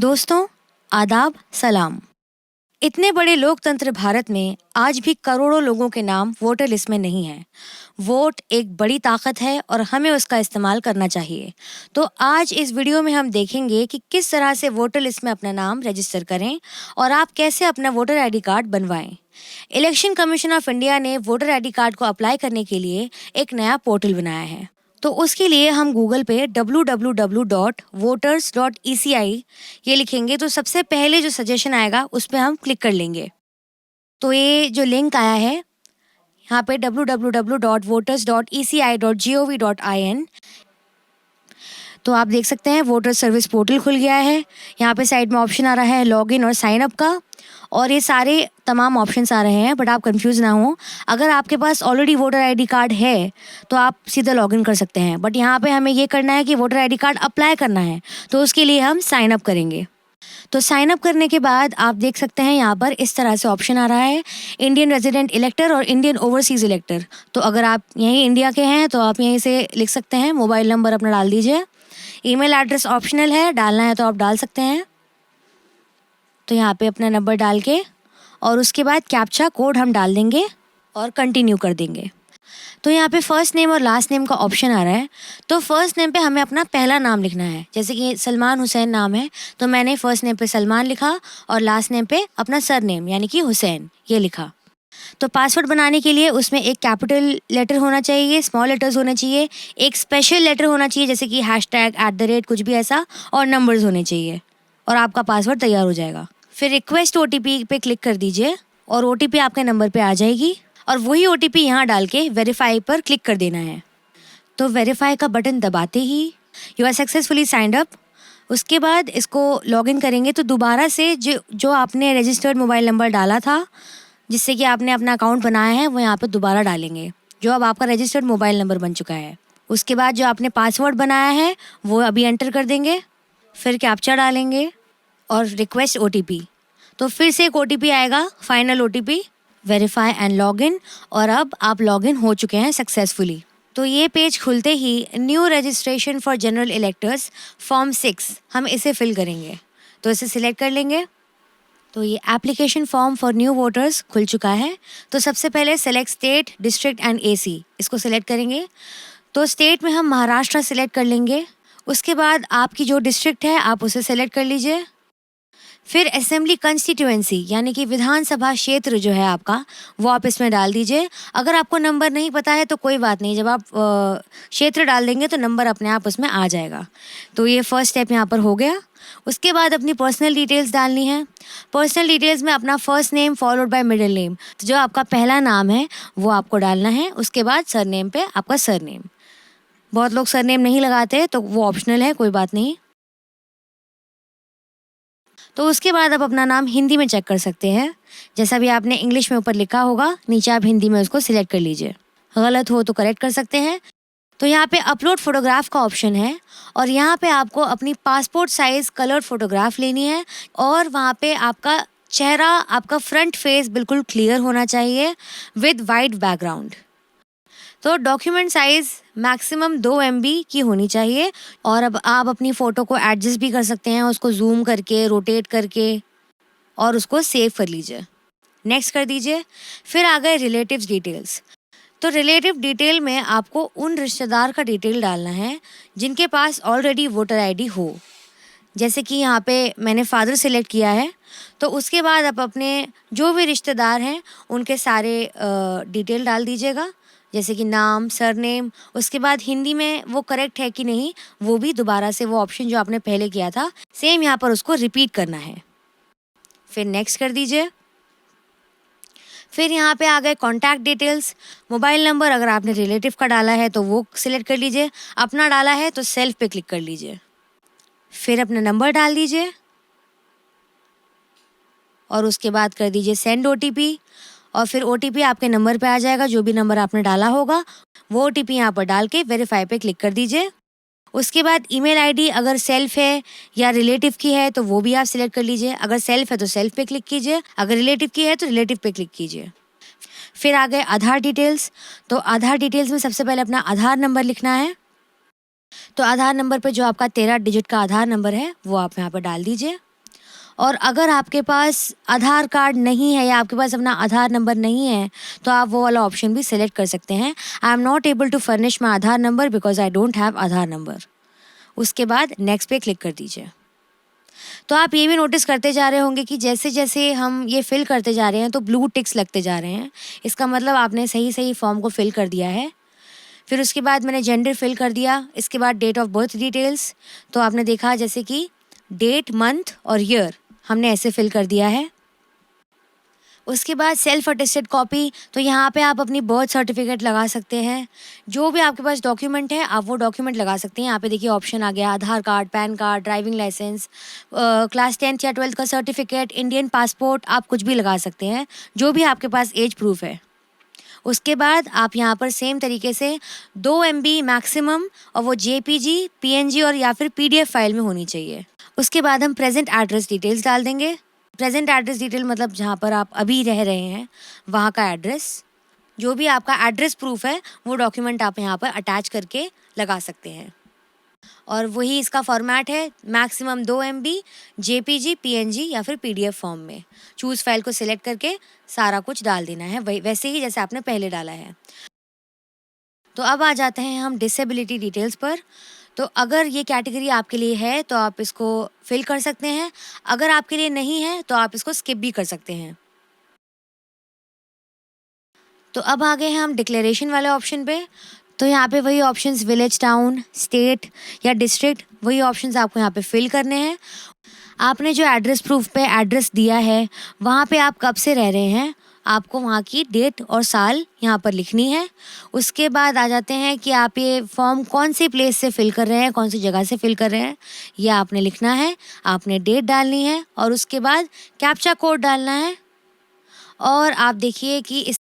दोस्तों, आदाब, सलाम। इतने बड़े लोकतंत्र भारत में आज भी करोड़ों लोगों के नाम वोटर लिस्ट में नहीं है। वोट एक बड़ी ताकत है और हमें उसका इस्तेमाल करना चाहिए। तो आज इस वीडियो में हम देखेंगे कि किस तरह से वोटर लिस्ट में अपना नाम रजिस्टर करें और आप कैसे अपना वोटर आईडी कार्ड बनवाएं। इलेक्शन कमीशन ऑफ इंडिया ने वोटर आईडी कार्ड को अप्लाई करने के लिए एक नया पोर्टल बनाया है। तो उसके लिए हम गूगल पे www.voters.eci ये लिखेंगे तो सबसे पहले जो सजेशन आएगा उस पर हम क्लिक कर लेंगे। तो ये जो लिंक आया है यहाँ पे www.voters.eci.gov.in, तो आप देख सकते हैं वोटर सर्विस पोर्टल खुल गया है। यहाँ पे साइड में ऑप्शन आ रहा है लॉगिन और साइन अप का, और ये सारे तमाम ऑप्शंस आ रहे हैं, बट आप कंफ्यूज ना हो। अगर आपके पास ऑलरेडी वोटर आईडी कार्ड है तो आप सीधा लॉगिन कर सकते हैं, बट यहाँ पे हमें ये करना है कि वोटर आईडी कार्ड अप्लाई करना है, तो उसके लिए हम साइन अप करेंगे। तो साइन अप करने के बाद आप देख सकते हैं यहाँ पर इस तरह से ऑप्शन आ रहा है इंडियन रेजिडेंट इलेक्टर और इंडियन ओवरसीज इलेक्टर। तो अगर आप यहीं इंडिया के हैं तो आप यहीं से लिख सकते हैं, मोबाइल नंबर अपना डाल दीजिए। ईमेल एड्रेस ऑप्शनल है, डालना है तो आप डाल सकते हैं। तो यहाँ पे अपना नंबर डाल के और उसके बाद कैप्चा कोड हम डाल देंगे और कंटिन्यू कर देंगे। तो यहाँ पे फर्स्ट नेम और लास्ट नेम का ऑप्शन आ रहा है। तो फर्स्ट नेम पे हमें अपना पहला नाम लिखना है, जैसे कि सलमान हुसैन नाम है तो मैंने फर्स्ट नेम पे सलमान लिखा और लास्ट नेम पे अपना सर नेम यानी कि हुसैन ये लिखा। तो पासवर्ड बनाने के लिए उसमें एक कैपिटल लेटर होना चाहिए, स्मॉल लेटर्स होने चाहिए, एक स्पेशल लेटर होना चाहिए जैसे कि #@ कुछ भी ऐसा, और नंबर्स होने चाहिए, और आपका पासवर्ड तैयार हो जाएगा। फिर रिक्वेस्ट OTP पे क्लिक कर दीजिए और OTP आपके नंबर पे आ जाएगी, और वही OTP यहाँ डाल के वेरीफाई पर क्लिक कर देना है। तो वेरीफाई का बटन दबाते ही you are successfully signed up. उसके बाद इसको लॉगिन करेंगे तो दोबारा से जो आपने रजिस्टर्ड मोबाइल नंबर डाला था जिससे कि आपने अपना अकाउंट बनाया है वो यहाँ पे दोबारा डालेंगे, जो अब आपका रजिस्टर्ड मोबाइल नंबर बन चुका है। उसके बाद जो आपने पासवर्ड बनाया है वो अभी एंटर कर देंगे, फिर कैप्चा डालेंगे और रिक्वेस्ट OTP। तो फिर से एक OTP आएगा, final OTP, verify and login, और अब आप लॉगिन हो चुके हैं सक्सेसफुली। तो ये पेज खुलते ही new registration for general electors form 6 हम इसे फिल करेंगे, तो इसे सिलेक्ट कर लेंगे। तो ये application form for new voters खुल चुका है। तो सबसे पहले select state, district and AC इसको सिलेक्ट करेंगे। तो स्टेट में हम महाराष्ट्र सेलेक्ट कर लेंगे। उसके बाद आपकी जो डिस्ट्रिक्ट है आप उसे सेलेक्ट कर लीजिए। फिर असेंबली कंस्टिट्यूएंसी यानी कि विधानसभा क्षेत्र जो है आपका वो आप इसमें डाल दीजिए। अगर आपको नंबर नहीं पता है तो कोई बात नहीं, जब आप क्षेत्र डाल देंगे तो नंबर अपने आप उसमें आ जाएगा। तो ये फर्स्ट स्टेप यहाँ पर हो गया। उसके बाद अपनी पर्सनल डिटेल्स डालनी है। पर्सनल डिटेल्स में अपना first name followed by middle name, तो जो आपका पहला नाम है वो आपको डालना है। उसके बाद सरनेम पे आपका सरनेम। बहुत लोग सरनेम नहीं लगाते तो वो ऑप्शनल है, कोई बात नहीं। तो उसके बाद आप अपना नाम हिंदी में चेक कर सकते हैं, जैसा भी आपने इंग्लिश में ऊपर लिखा होगा नीचे आप हिंदी में उसको सिलेक्ट कर लीजिए। गलत हो तो करेक्ट कर सकते हैं। तो यहाँ पे अपलोड फोटोग्राफ का ऑप्शन है, और यहाँ पे आपको अपनी पासपोर्ट साइज कलर्ड फोटोग्राफ लेनी है, और वहाँ पे आपका चेहरा, आपका फ्रंट फेस बिल्कुल क्लियर होना चाहिए विद वाइट बैकग्राउंड। तो डॉक्यूमेंट साइज मैक्सिमम 2 MB की होनी चाहिए, और अब आप अपनी फ़ोटो को एडजस्ट भी कर सकते हैं, उसको जूम करके, रोटेट करके, और उसको सेव कर लीजिए। नेक्स्ट कर दीजिए। फिर आ गए रिलेटिव्स डिटेल्स। तो रिलेटिव डिटेल में आपको उन रिश्तेदार का डिटेल डालना है जिनके पास ऑलरेडी वोटर आईडी हो। जैसे कि यहाँ पे मैंने फादर सेलेक्ट किया है, तो उसके बाद आप अपने जो भी रिश्तेदार हैं उनके सारे डिटेल डाल दीजिएगा, जैसे कि नाम, सरनेम। उसके बाद हिंदी में वो करेक्ट है कि नहीं वो भी दोबारा से वो ऑप्शन जो आपने पहले किया था सेम यहाँ पर उसको रिपीट करना है। फिर नेक्स्ट कर दीजिए। फिर यहाँ पे आ गए कॉन्टैक्ट डिटेल्स। मोबाइल नंबर अगर आपने रिलेटिव का डाला है तो वो सिलेक्ट कर लीजिए, अपना डाला है तो सेल्फ पे क्लिक कर लीजिए। फिर अपना नंबर डाल दीजिए और उसके बाद कर दीजिए सेंड OTP, और फिर OTP आपके नंबर पे आ जाएगा, जो भी नंबर आपने डाला होगा वो OTP यहाँ पर डाल के वेरीफाई पे क्लिक कर दीजिए। उसके बाद ईमेल आईडी अगर सेल्फ है या रिलेटिव की है तो वो भी आप सिलेक्ट कर लीजिए। अगर सेल्फ है तो सेल्फ पे क्लिक कीजिए, अगर रिलेटिव की है तो रिलेटिव पे क्लिक कीजिए। फिर आ गए आधार डिटेल्स। तो आधार डिटेल्स में सबसे पहले अपना आधार नंबर लिखना है। तो आधार नंबर पे जो आपका 13 डिजिट का आधार नंबर है वो आप यहाँ पर डाल दीजिए। और अगर आपके पास आधार कार्ड नहीं है या आपके पास अपना आधार नंबर नहीं है तो आप वो वाला ऑप्शन भी सिलेक्ट कर सकते हैं। I am not able to furnish my Aadhaar number because I don't have Aadhaar number. उसके बाद नेक्स्ट पे क्लिक कर दीजिए। तो आप ये भी नोटिस करते जा रहे होंगे कि जैसे जैसे हम ये फिल करते जा रहे हैं तो ब्लू टिक्स लगते जा रहे हैं। इसका मतलब आपने सही सही फॉर्म को फिल कर दिया है। फिर उसके बाद मैंने जेंडर फिल कर दिया। इसके बाद डेट ऑफ बर्थ डिटेल्स, तो आपने देखा जैसे कि डेट, मंथ और ईयर हमने ऐसे फिल कर दिया है। उसके बाद सेल्फ अटेस्टेड कॉपी, तो यहाँ पे आप अपनी बर्थ सर्टिफिकेट लगा सकते हैं। जो भी आपके पास डॉक्यूमेंट है आप वो डॉक्यूमेंट लगा सकते हैं। यहाँ पे देखिए ऑप्शन आ गया Aadhaar card, PAN card, driving licence, class 10th या 12th का सर्टिफिकेट, इंडियन पासपोर्ट, आप कुछ भी लगा सकते हैं जो भी आपके पास एज प्रूफ है। उसके बाद आप यहाँ पर सेम तरीके से 2 MB मैक्सिमम, और वो JPG, PNG और या फिर PDF फाइल में होनी चाहिए। उसके बाद हम प्रेजेंट एड्रेस डिटेल्स डाल देंगे। प्रेजेंट एड्रेस डिटेल मतलब जहाँ पर आप अभी रह रहे हैं वहाँ का एड्रेस। जो भी आपका एड्रेस प्रूफ है वो डॉक्यूमेंट आप यहाँ पर अटैच करके लगा सकते हैं। और वही इसका फॉर्मेट है, मैक्सिमम 2 MB, JPG, PNG या फिर PDF फॉर्म में। चूज़ फाइल को सिलेक्ट करके सारा कुछ डाल देना है वही वैसे ही जैसे आपने पहले डाला है। तो अब आ जाते हैं हम डिसेबिलिटी डिटेल्स पर। तो अगर ये कैटेगरी आपके लिए है तो आप इसको फिल कर सकते हैं, अगर आपके लिए नहीं है तो आप इसको स्किप भी कर सकते हैं। तो अब आ गए हैं हम डिक्लेरेशन वाले ऑप्शन पे। तो यहाँ पे वही ऑप्शंस विलेज, टाउन, स्टेट या डिस्ट्रिक्ट, वही ऑप्शंस आपको यहाँ पे फिल करने हैं। आपने जो एड्रेस प्रूफ पे एड्रेस दिया है वहाँ पे आप कब से रह रहे हैं, आपको वहाँ की डेट और साल यहाँ पर लिखनी है। उसके बाद आ जाते हैं कि आप ये फॉर्म कौन सी प्लेस से फिल कर रहे हैं, कौन सी जगह से फिल कर रहे हैं, ये आपने लिखना है। आपने डेट डालनी है और उसके बाद कैप्चा कोड डालना है। और आप देखिए कि इस